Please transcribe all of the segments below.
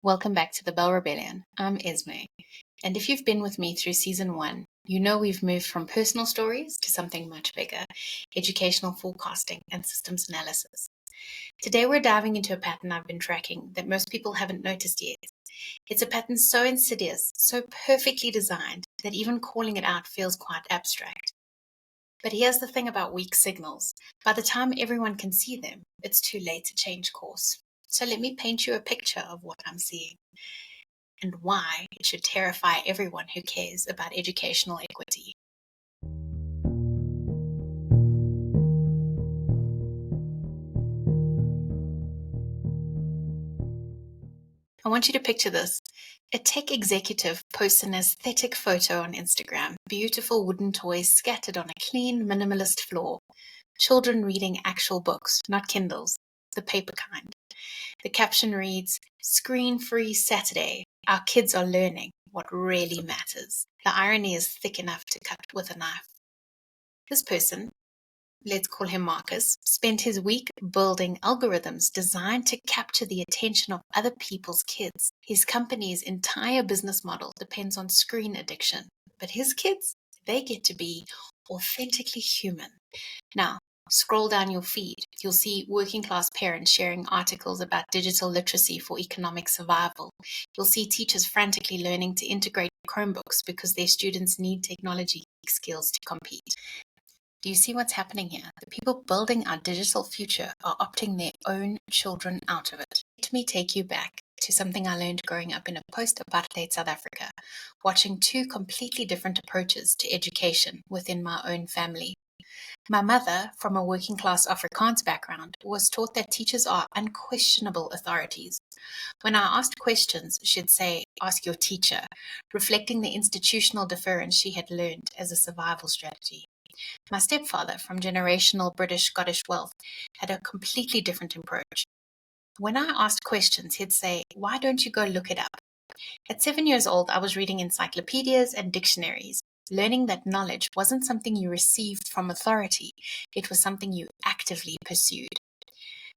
Welcome back to the Bell Rebellion. I'm Esme, and if you've been with me through season 1, you know we've moved from personal stories to something much bigger, educational forecasting and systems analysis. Today we're diving into a pattern I've been tracking that most people haven't noticed yet. It's a pattern so insidious, so perfectly designed, that even calling it out feels quite abstract. But here's the thing about weak signals. By the time everyone can see them, it's too late to change course. So let me paint you a picture of what I'm seeing and why it should terrify everyone who cares about educational equity. I want you to picture this. A tech executive posts an aesthetic photo on Instagram, beautiful wooden toys scattered on a clean, minimalist floor, children reading actual books, not Kindles, the paper kind. The caption reads, "Screen-free Saturday. Our kids are learning what really matters." The irony is thick enough to cut with a knife. This person, let's call him Marcus, spent his week building algorithms designed to capture the attention of other people's kids. His company's entire business model depends on screen addiction. But his kids, they get to be authentically human. Now, scroll down your feed. You'll see working class parents sharing articles about digital literacy for economic survival. You'll see teachers frantically learning to integrate Chromebooks because their students need technology skills to compete. Do you see what's happening here? The people building our digital future are opting their own children out of it. Let me take you back to something I learned growing up in a post-apartheid South Africa, watching two completely different approaches to education within my own family. My mother, from a working-class Afrikaans background, was taught that teachers are unquestionable authorities. When I asked questions, she'd say, "Ask your teacher," reflecting the institutional deference she had learned as a survival strategy. My stepfather, from generational British Scottish wealth, had a completely different approach. When I asked questions, he'd say, "Why don't you go look it up?" At 7 years old, I was reading encyclopedias and dictionaries, learning that knowledge wasn't something you received from authority, it was something you actively pursued.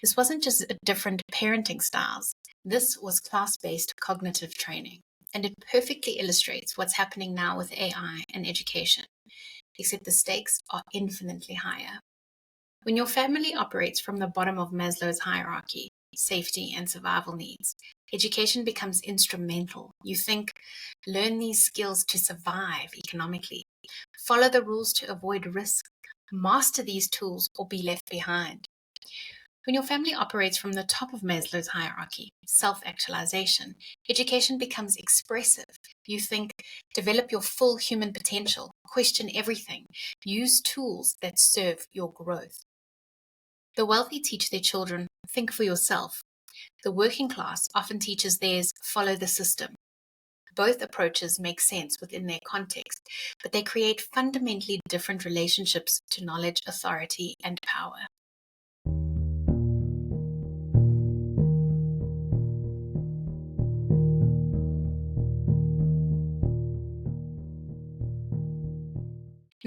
This wasn't just a different parenting styles, this was class-based cognitive training, and it perfectly illustrates what's happening now with AI and education, except the stakes are infinitely higher. When your family operates from the bottom of Maslow's hierarchy, safety and survival needs, education becomes instrumental. You think, learn these skills to survive economically, follow the rules to avoid risk, master these tools or be left behind. When your family operates from the top of Maslow's hierarchy, self-actualization, education becomes expressive. You think, develop your full human potential, question everything, use tools that serve your growth. The wealthy teach their children, think for yourself. The working class often teaches theirs, follow the system. Both approaches make sense within their context, but they create fundamentally different relationships to knowledge, authority, and power.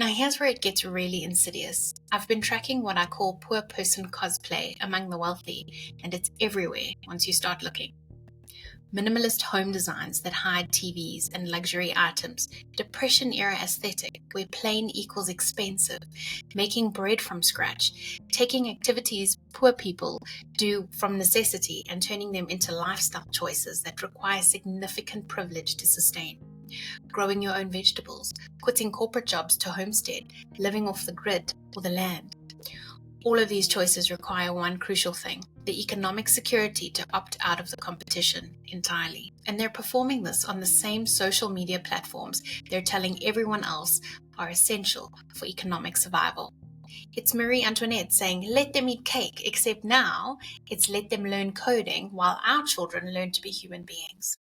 Now here's where it gets really insidious. I've been tracking what I call poor person cosplay among the wealthy, and it's everywhere once you start looking. Minimalist home designs that hide TVs and luxury items, Depression-era aesthetic where plain equals expensive, making bread from scratch, taking activities poor people do from necessity and turning them into lifestyle choices that require significant privilege to sustain. Growing your own vegetables, quitting corporate jobs to homestead, living off the grid or the land. All of these choices require one crucial thing, the economic security to opt out of the competition entirely. And they're performing this on the same social media platforms they're telling everyone else are essential for economic survival. It's Marie Antoinette saying, "Let them eat cake," except now it's "let them learn coding while our children learn to be human beings."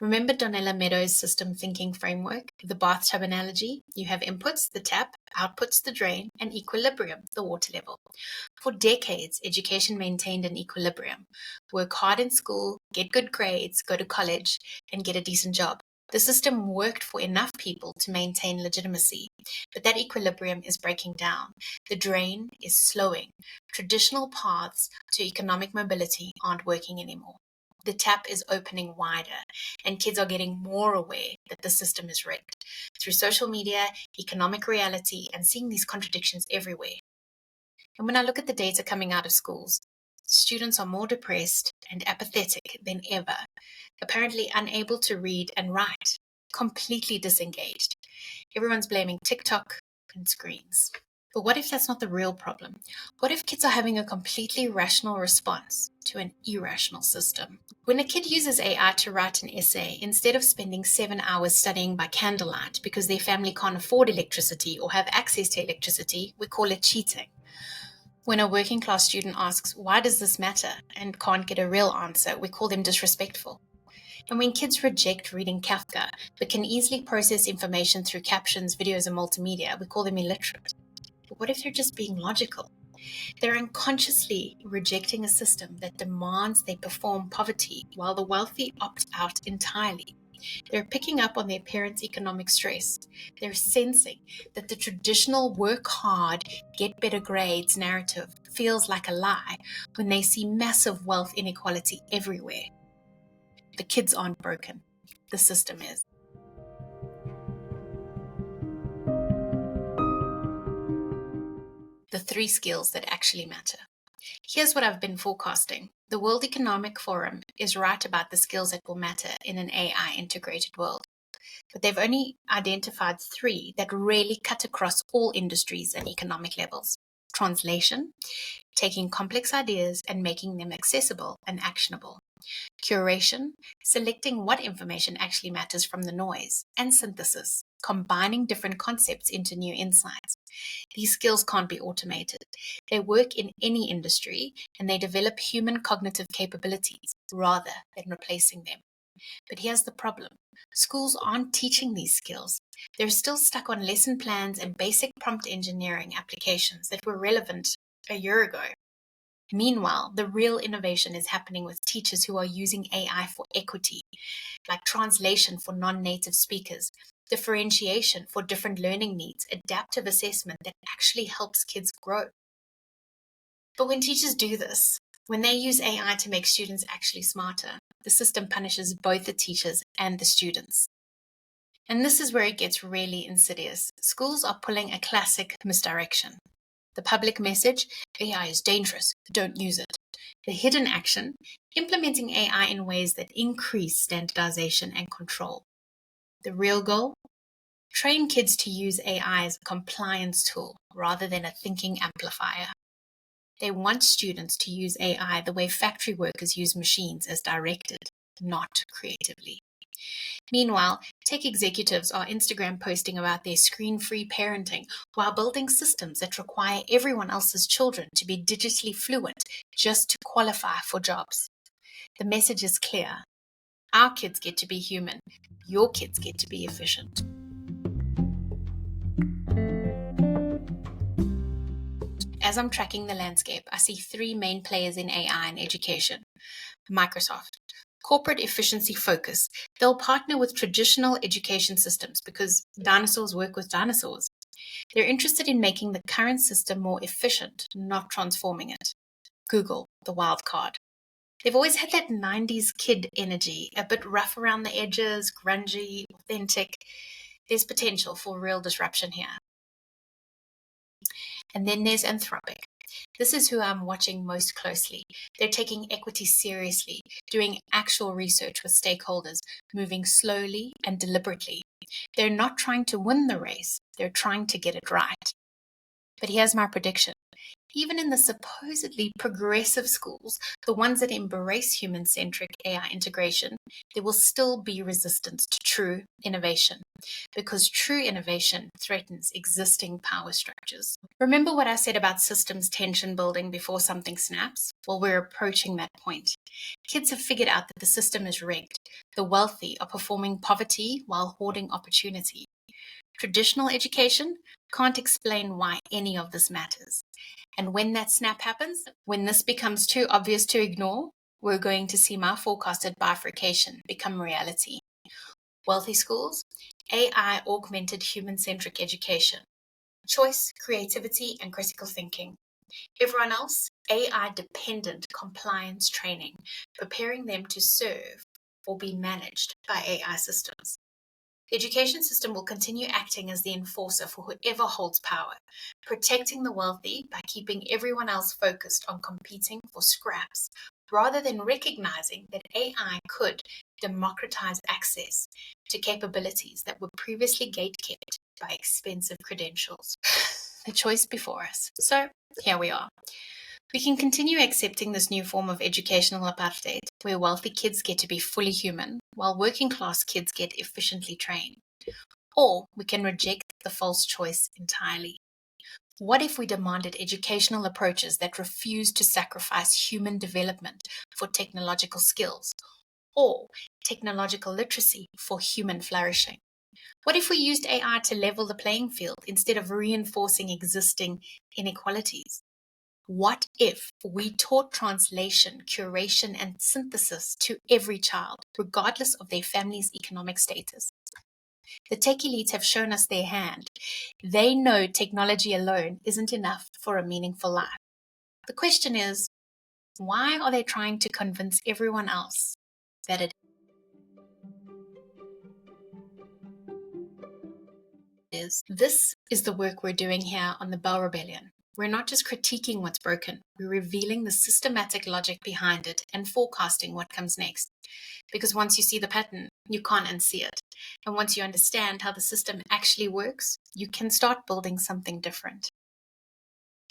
Remember Donella Meadows' system thinking framework, the bathtub analogy? You have inputs, the tap, outputs, the drain, and equilibrium, the water level. For decades, education maintained an equilibrium. Work hard in school, get good grades, go to college, and get a decent job. The system worked for enough people to maintain legitimacy, but that equilibrium is breaking down. The drain is slowing. Traditional paths to economic mobility aren't working anymore. The tap is opening wider, and kids are getting more aware that the system is rigged through social media, economic reality, and seeing these contradictions everywhere. And when I look at the data coming out of schools, students are more depressed and apathetic than ever, apparently unable to read and write, completely disengaged. Everyone's blaming TikTok and screens. But what if that's not the real problem? What if kids are having a completely rational response to an irrational system? When a kid uses AI to write an essay, instead of spending 7 hours studying by candlelight because their family can't afford electricity or have access to electricity, we call it cheating. When a working class student asks, why does this matter, and can't get a real answer, we call them disrespectful. And when kids reject reading Kafka, but can easily process information through captions, videos, and multimedia, we call them illiterate. But what if they're just being logical? They're unconsciously rejecting a system that demands they perform poverty while the wealthy opt out entirely. They're picking up on their parents' economic stress. They're sensing that the traditional work hard, get better grades narrative feels like a lie when they see massive wealth inequality everywhere. The kids aren't broken. The system is. The 3 skills that actually matter. Here's what I've been forecasting. The World Economic Forum is right about the skills that will matter in an AI integrated world. But they've only identified 3 that really cut across all industries and economic levels. Translation, taking complex ideas and making them accessible and actionable. Curation, selecting what information actually matters from the noise. And synthesis, combining different concepts into new insights. These skills can't be automated. They work in any industry, and they develop human cognitive capabilities rather than replacing them. But here's the problem. Schools aren't teaching these skills. They're still stuck on lesson plans and basic prompt engineering applications that were relevant a year ago. Meanwhile, the real innovation is happening with teachers who are using AI for equity, like translation for non-native speakers, differentiation for different learning needs, adaptive assessment that actually helps kids grow. But when teachers do this, when they use AI to make students actually smarter, the system punishes both the teachers and the students. And this is where it gets really insidious. Schools are pulling a classic misdirection. The public message, AI is dangerous, don't use it. The hidden action, implementing AI in ways that increase standardization and control. The real goal, train kids to use AI as a compliance tool rather than a thinking amplifier. They want students to use AI the way factory workers use machines as directed, not creatively. Meanwhile, tech executives are Instagram posting about their screen-free parenting while building systems that require everyone else's children to be digitally fluent just to qualify for jobs. The message is clear. Our kids get to be human. Your kids get to be efficient. As I'm tracking the landscape, I see 3 main players in AI and education. Microsoft. Corporate efficiency focus. They'll partner with traditional education systems because dinosaurs work with dinosaurs. They're interested in making the current system more efficient, not transforming it. Google, the wild card. They've always had that 90s kid energy, a bit rough around the edges, grungy, authentic. There's potential for real disruption here. And then there's Anthropic. This is who I'm watching most closely. They're taking equity seriously, doing actual research with stakeholders, moving slowly and deliberately. They're not trying to win the race, they're trying to get it right. But here's my prediction. Even in the supposedly progressive schools, the ones that embrace human-centric AI integration, there will still be resistance to true innovation, because true innovation threatens existing power structures. Remember what I said about systems tension building before something snaps? Well, we're approaching that point. Kids have figured out that the system is rigged. The wealthy are performing poverty while hoarding opportunity. Traditional education can't explain why any of this matters. And when that snap happens, when this becomes too obvious to ignore, we're going to see my forecasted bifurcation become reality. Wealthy schools, AI augmented human-centric education. Choice, creativity, and critical thinking. Everyone else, AI-dependent compliance training, preparing them to serve or be managed by AI systems. The education system will continue acting as the enforcer for whoever holds power, protecting the wealthy by keeping everyone else focused on competing for scraps, rather than recognizing that AI could democratize access to capabilities that were previously gatekept by expensive credentials. The choice before us. So here we are. We can continue accepting this new form of educational apartheid, where wealthy kids get to be fully human, while working class kids get efficiently trained. Or we can reject the false choice entirely. What if we demanded educational approaches that refuse to sacrifice human development for technological skills, or technological literacy for human flourishing? What if we used AI to level the playing field instead of reinforcing existing inequalities? What if we taught translation, curation, and synthesis to every child, regardless of their family's economic status? The tech elites have shown us their hand. They know technology alone isn't enough for a meaningful life. The question is, why are they trying to convince everyone else that it is? This is the work we're doing here on the Bell Rebellion. We're not just critiquing what's broken, we're revealing the systematic logic behind it and forecasting what comes next. Because once you see the pattern, you can't unsee it. And once you understand how the system actually works, you can start building something different.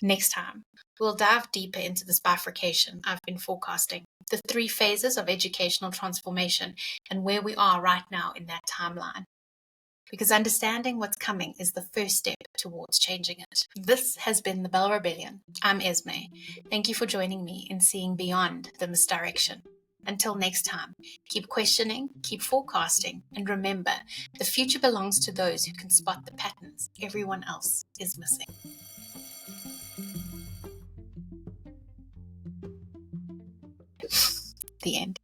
Next time, we'll dive deeper into this bifurcation I've been forecasting, the 3 phases of educational transformation, and where we are right now in that timeline. Because understanding what's coming is the first step towards changing it. This has been the Bell Rebellion. I'm Esme. Thank you for joining me in seeing beyond the misdirection. Until next time, keep questioning, keep forecasting, and remember, the future belongs to those who can spot the patterns everyone else is missing. The end.